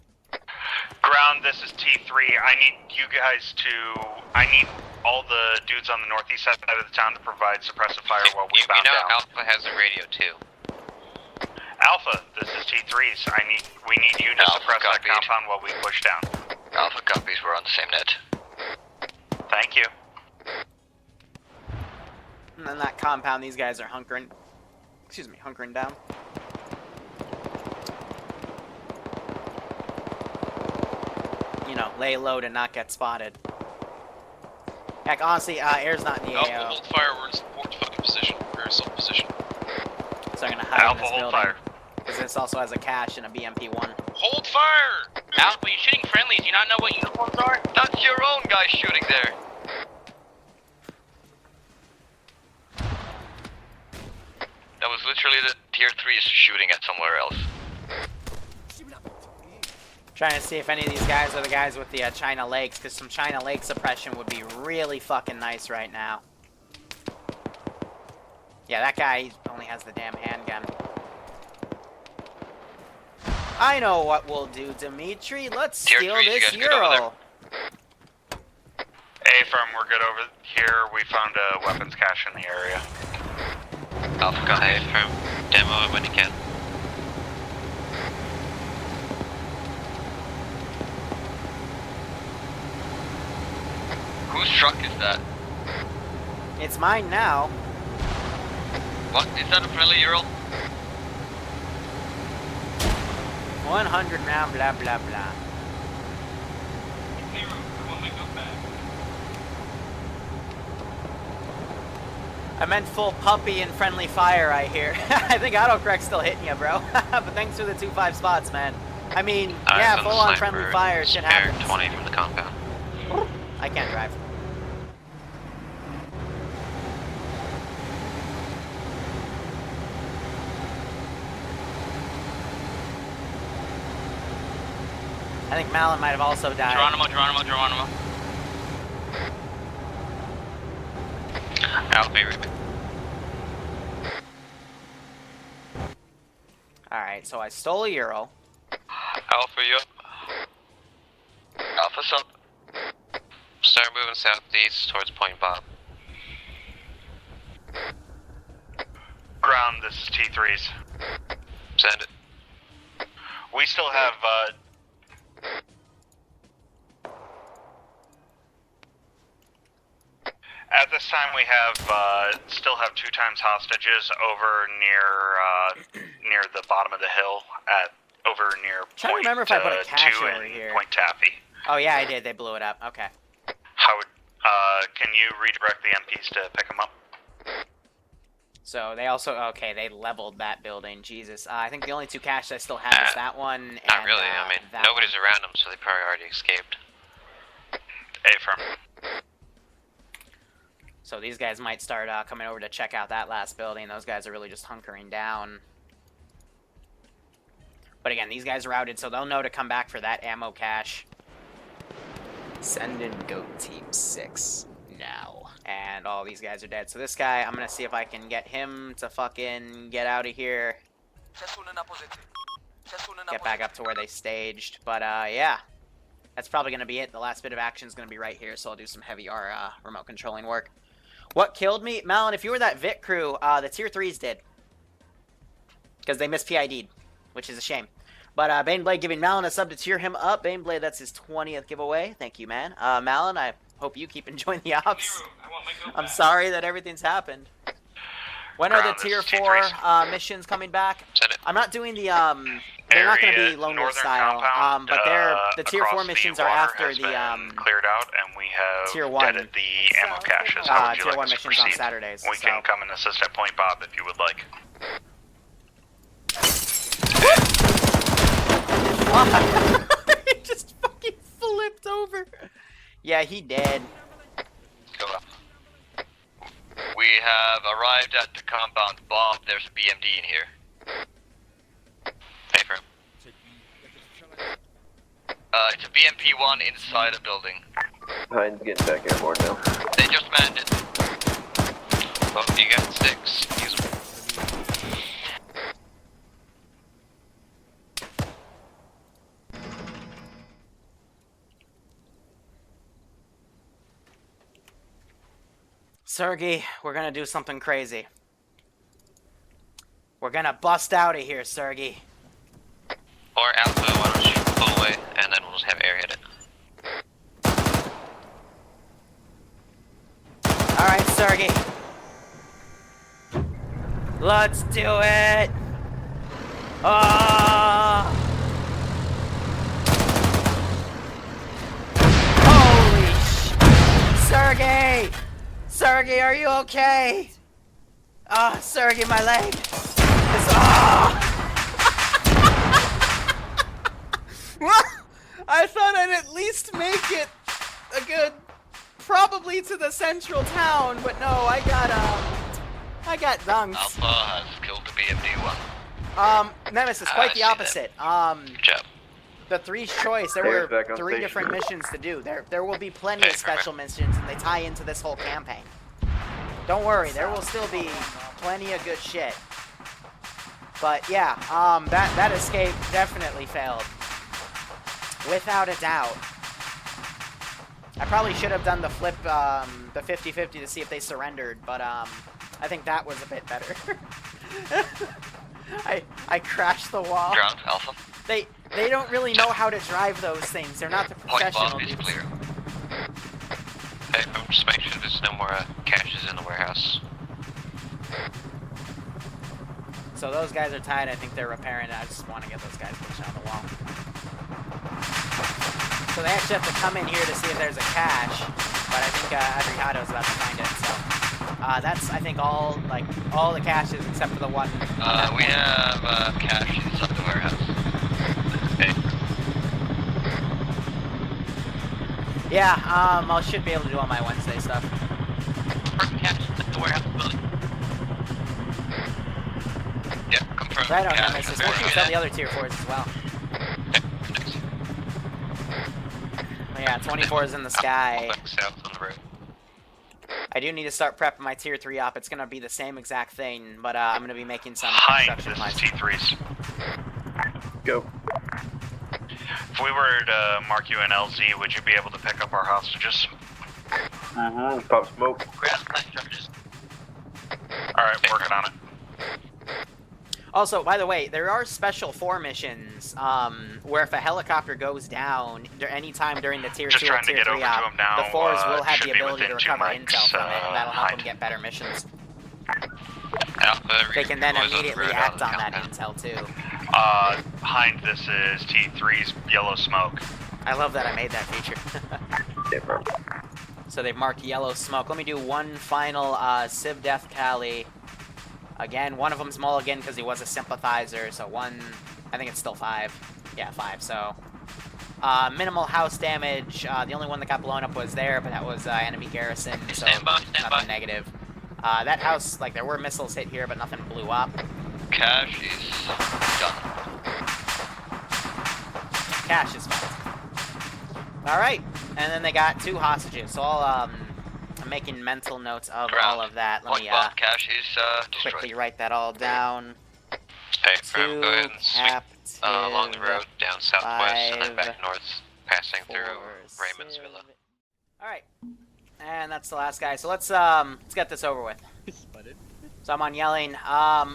Ground, this is T3. I need you guys to... I need all the dudes on the northeast side of the town to provide suppressive fire while we bound down. Alpha has a radio too. Alpha, this is T3s. We need you to Alpha suppress that copied. compound while we push down. Alpha copies, we're on the same net. Thank you. And then that compound, these guys are hunkering down. You know, lay low to not get spotted. Heck, honestly, air's not in the Alpha, AO. hold fire, we're in support fucking position. We're in assault position. So I'm gonna hide Alpha, in this hold building. fire. Because this also has a cache and a BMP-1. Hold fire! Alpha, you're shooting friendlies. You not know what uniforms are? That's your own guy shooting there. That was literally the tier 3s shooting at somewhere else. Trying to see if any of these guys are the guys with the China Lakes, because some China Lake suppression would be really fucking nice right now. Yeah, that guy only has the damn handgun. I know what we'll do, Dimitri. Let's Tier steal 3s, you this guys good over Euro. A-firm, we're good over here. We found a weapons cache in the area. Alpha got A-firm. Demo it when you can. Whose truck is that? It's mine now. What? Is that a friendly Ural? 100 round, blah, blah, blah. I meant full puppy and friendly fire, I hear. I think autocorrect's still hitting you, bro. But thanks for the 2-5 spots, man. I mean, yeah, Eyes on the full-on sniper, friendly fire, shit spare happens. 20 from the compound. I can't drive. I think Malin might have also died. Geronimo. Alpha, Alright, so I stole a Euro. Alpha, you up? Alpha's up. Start moving southeast towards Point Bob. Ground, this is T3s. Send it. We still have, at this time we have, still have 2 times hostages over near the bottom of the hill over near Trying to point remember if I put a cache 2 over and here. Point Taffy. Oh yeah, I did. They blew it up. Okay. Howard, can you redirect the MPs to pick them up? So they also, okay, they leveled that building. Jesus. I think the only 2 caches I still have is that one and Not really, I mean, that nobody's one. around them, so they probably already escaped. A-firm. So these guys might start coming over to check out that last building. Those guys are really just hunkering down. But again, these guys are routed, so they'll know to come back for that ammo cache. Send in Goat Team 6 now. And all these guys are dead. So this guy, I'm gonna see if I can get him to fucking get out of here. Get back up to where they staged. But yeah. That's probably gonna be it. The last bit of action is gonna be right here, so I'll do some heavy remote controlling work. What killed me? Malin, if you were that Vit crew, the tier 3s did. Because they missed PID'd, which is a shame. But Baneblade giving Malin a sub to cheer him up. Baneblade, that's his 20th giveaway. Thank you, man. Malin, I hope you keep enjoying the ops. I'm sorry that everything's happened. When are the tier 4 missions coming back? I'm not doing the they're not going to be Lone Wolf style, but the tier 4 missions are after the cleared out, and we have tier 1 deaded the ammo caches. How would you tier like 1 us to missions on proceed? Saturdays. We can come and assist at Point Bob if you would like. It just fucking flipped over. Yeah, he did. Go up. We have arrived at the compound. Bob, there's a BMD in here. Hey, firm. It's a BMP-1 inside a building. Heinz getting back airborne now. They just manned it. Well, you got 6. Use them. Sergey, we're gonna do something crazy. We're gonna bust out of here, Sergey. Or Alpha, why don't you pull away, and then we'll just have air hit it. Alright, Sergey. Let's do it! Holy sh... Sergey! Sergey, are you okay? Sergey, my leg. I thought I'd at least make it a good, probably to the central town, but no, I got dunked. Alpha has killed the BMD-1. Nemesis, quite the opposite. Good job. The three's choice, there Players were back on 3 station. different missions to do. There will be plenty of special missions, and they tie into this whole campaign. Don't worry, there will still be plenty of good shit. But yeah, that escape definitely failed. Without a doubt. I probably should have done the flip, the 50-50 to see if they surrendered, but I think that was a bit better. I crashed the wall. Ground, Alpha. They don't really know how to drive those things. They're not the professional Point Bob is dudes. clear. Hey, just make sure there's no more caches in the warehouse. So those guys are tied. I think they're repairing it. I just want to get those guys pushed on the wall. So they actually have to come in here to see if there's a cache, but I think Adriato's about to find it. So that's, I think, all the caches except for the one. We have cache inside the warehouse. Hey. Yeah, I should be able to do all my Wednesday stuff. Cache inside the warehouse building. Yeah, confirm. Right on, cache. Nemesis. We'll shoot some the other tier 4s as well. Thanks. Oh, yeah, 24 is in the sky. Back south on the road. I do need to start prepping my tier 3 op. It's going to be the same exact thing, but I'm going to be making some construction This is plans. T3s. Go. If we were to mark you in LZ, would you be able to pick up our hostages? Pop smoke. Ground plant charges. Alright, working on it. Also, by the way, there are special 4 missions where if a helicopter goes down anytime during the tier Just 2 or trying to tier get 3 over to op, him now, the 4s will have should the be ability to within 2 recover mics, intel from it, and that'll help them Hind. get better missions. Alpha, They can then boys on the immediately road act out on that of intel too. Hind, this is T3's yellow smoke. I love that I made that feature. Yeah, bro. So they've marked yellow smoke. Let me do one final Civ Death tally. Again, one of them's mulligan because he was a sympathizer, so one, I think it's still 5. Yeah, 5, so. Minimal house damage. The only one that got blown up was there, but that was enemy Garrison, so Stand by. nothing negative. That house, like, there were missiles hit here, but nothing blew up. Cache is done. Cash is fine. Alright, and then they got 2 hostages, so I'm making mental notes of all of that. Let me Bomb cache is quickly destroyed. write that all down. Hey, Fram, go ahead and swing Captive along the road down southwest and then 5, back north, passing through 4, Raymond's 6. Villa. Alright. And that's the last guy. So let's get this over with. So I'm on yelling.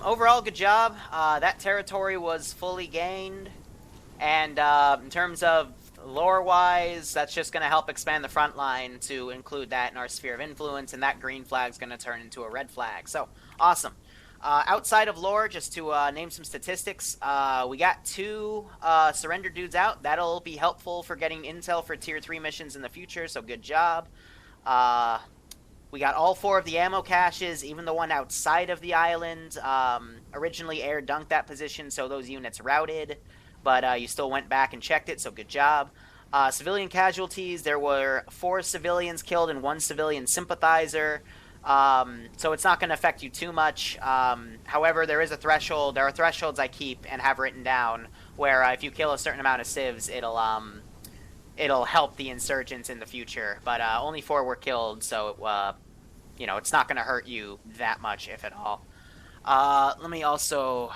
Overall, good job. That territory was fully gained. And in terms of lore-wise, that's just going to help expand the front line to include that in our sphere of influence, and that green flag's going to turn into a red flag. So, awesome. Outside of lore, just to name some statistics, we got 2 surrender dudes out. That'll be helpful for getting intel for tier 3 missions in the future, so good job. We got all 4 of the ammo caches, even the one outside of the island. Originally air dunked that position, so those units routed, but you still went back and checked it, so good job. Civilian casualties, there were 4 civilians killed and 1 civilian sympathizer. So it's not going to affect you too much. However, there is a threshold. There are thresholds I keep and have written down where if you kill a certain amount of civs, it'll help the insurgents in the future. But only 4 were killed, so it's not going to hurt you that much, if at all. Let me also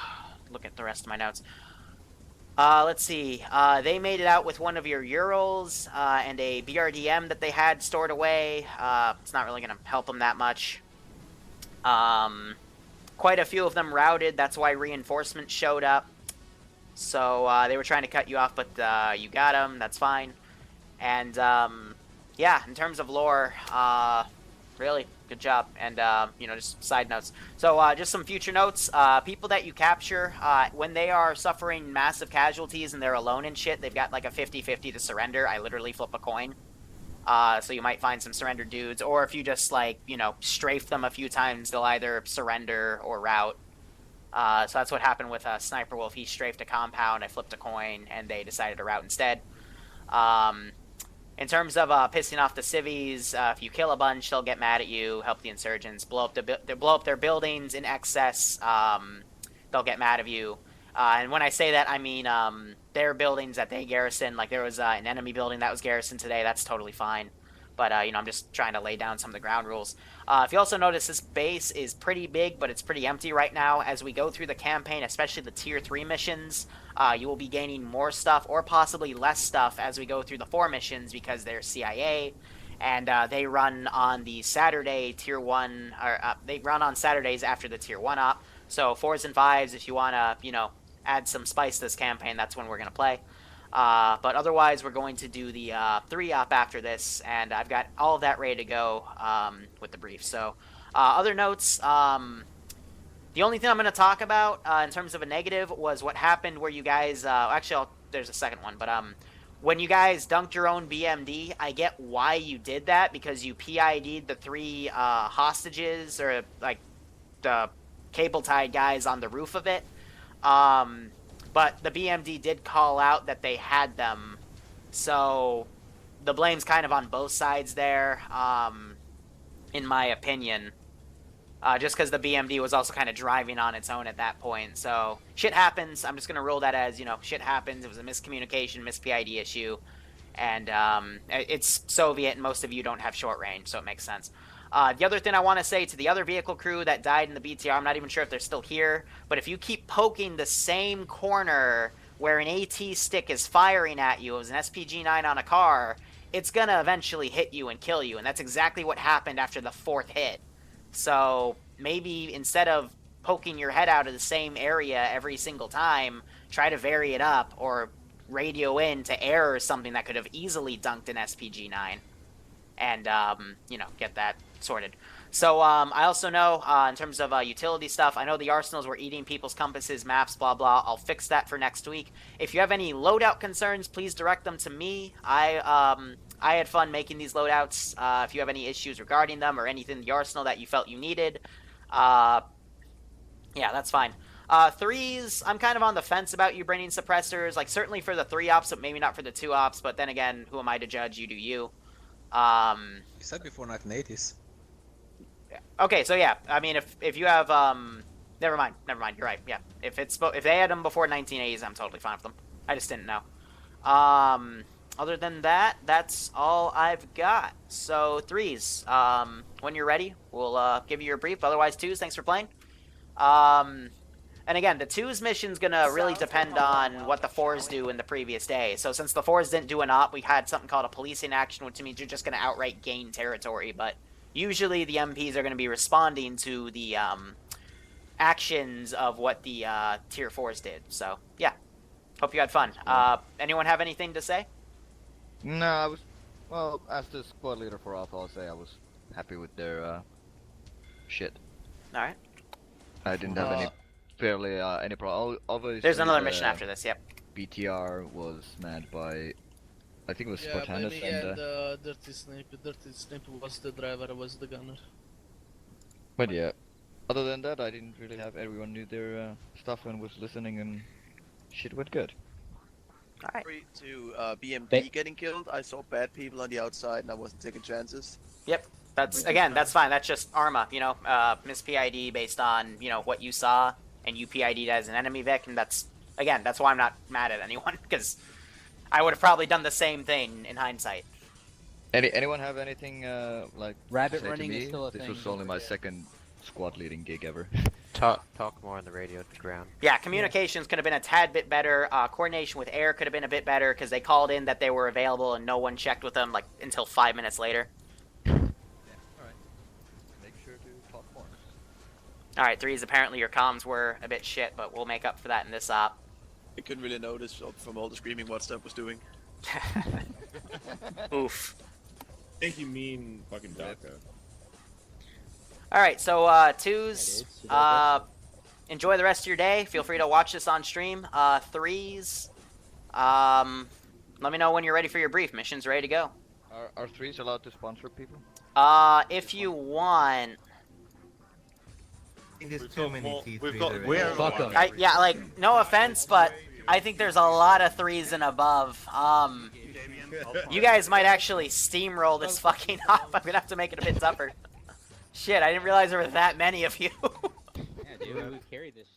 look at the rest of my notes. Let's see. They made it out with one of your Urals and a BRDM that they had stored away. It's not really going to help them that much. Quite a few of them routed. That's why reinforcements showed up. So they were trying to cut you off, but you got them. That's fine. And yeah, in terms of lore, really good job. And just side notes. So just some future notes. People that you capture, when they are suffering massive casualties and they're alone and shit, they've got like a 50-50 to surrender. I literally flip a coin. So you might find some surrendered dudes, or if you just strafe them a few times, they'll either surrender or rout. So that's what happened with Sniper Wolf. He strafed a compound, I flipped a coin, and they decided to rout instead. In terms of pissing off the civvies, if you kill a bunch, they'll get mad at you, help the insurgents, blow up their buildings in excess, they'll get mad at you. And when I say that, I mean their buildings that they garrison. Like there was an enemy building that was garrisoned today, that's totally fine. But, I'm just trying to lay down some of the ground rules. If you also notice, this base is pretty big, but it's pretty empty right now. As we go through the campaign, especially the Tier 3 missions, you will be gaining more stuff, or possibly less stuff, as we go through the 4 missions, because they're CIA, and they run on the Saturday Tier 1, or they run on Saturdays after the Tier 1 op. So 4s and 5s, if you want to, add some spice to this campaign, that's when we're going to play. But otherwise, we're going to do the 3 op after this, and I've got all of that ready to go with the brief. So, other notes, the only thing I'm going to talk about in terms of a negative was what happened where you guys, there's a second one, but when you guys dunked your own BMD, I get why you did that, because you PID'd the 3 hostages, or like the cable-tied guys on the roof of it. But the BMD did call out that they had them, so the blame's kind of on both sides there, in my opinion. Just because the BMD was also kind of driving on its own at that point. So, shit happens. I'm just going to rule that as, shit happens. It was a miscommunication, mis-PID issue. And it's Soviet, and most of you don't have short range, so it makes sense. The other thing I want to say to the other vehicle crew that died in the BTR, I'm not even sure if they're still here, but if you keep poking the same corner where an AT stick is firing at you, it was an SPG-9 on a car, it's going to eventually hit you and kill you, and that's exactly what happened after the 4th hit. So maybe instead of poking your head out of the same area every single time, try to vary it up, or radio in to air or something that could have easily dunked an SPG-9. And, get that sorted. So, I also know, in terms of utility stuff, I know the arsenals were eating people's compasses, maps, blah, blah. I'll fix that for next week. If you have any loadout concerns, please direct them to me. I had fun making these loadouts. If you have any issues regarding them, or anything in the arsenal that you felt you needed, yeah, that's fine. 3s, I'm kind of on the fence about you bringing suppressors. Like, certainly for the 3 ops, but maybe not for the 2 ops. But then again, who am I to judge? You do you. You said before 1980s. Okay, so yeah, I mean, if you have, never mind, you're right, yeah. If they had them before 1980s, I'm totally fine with them. I just didn't know. Other than that, that's all I've got. So, 3s, when you're ready, we'll, give you your brief. Otherwise, 2s, thanks for playing. And again, the 2s mission's gonna really depend on what the 4s do in the previous day. So since the 4s didn't do an op, we had something called a policing action, which means you're just gonna outright gain territory. But usually the MPs are gonna be responding to the actions of what the Tier 4s did. So yeah, hope you had fun. Anyone have anything to say? No, as the squad leader for Alpha, I'll say I was happy with their shit. All right. I didn't have any. Fairly, any problem. There's another mission after this, yep. BTR was mad by, I think it was Spartanus and Dirty Snape. Dirty Snape was the driver, was the gunner. But yeah, other than that, I didn't really have, everyone knew their stuff and was listening, and shit went good. Alright. To BMP getting killed. I saw bad people on the outside and I wasn't taking chances. Yep. That's fine. That's just Arma, you know, miss PID based on, you know, what you saw, and you PID'd as an enemy Vic, and that's why I'm not mad at anyone, because I would have probably done the same thing in hindsight. Anyone have anything like Rabbit to say running to me? is still a This thing. was only my second squad leading gig ever. Talk more on the radio at the ground. Yeah, communications could have been a tad bit better. Coordination with air could have been a bit better, because they called in that they were available and no one checked with them, like, until 5 minutes later. Alright, 3s, apparently your comms were a bit shit, but we'll make up for that in this op. I couldn't really notice from all the screaming what stuff was doing. Oof. I think you mean fucking DACA. Alright, so 2s, enjoy the rest of your day. Feel free to watch this on stream. 3s, let me know when you're ready for your brief. Mission's ready to go. Are 3s allowed to sponsor people? If you want... There's too many We've got Fuck 'em. Yeah, like, no offense, but I think there's a lot of 3s and above. You guys might actually steamroll this fucking op. I'm gonna have to make it a bit tougher. Shit, I didn't realize there were that many of you. Yeah, dude, we carried this.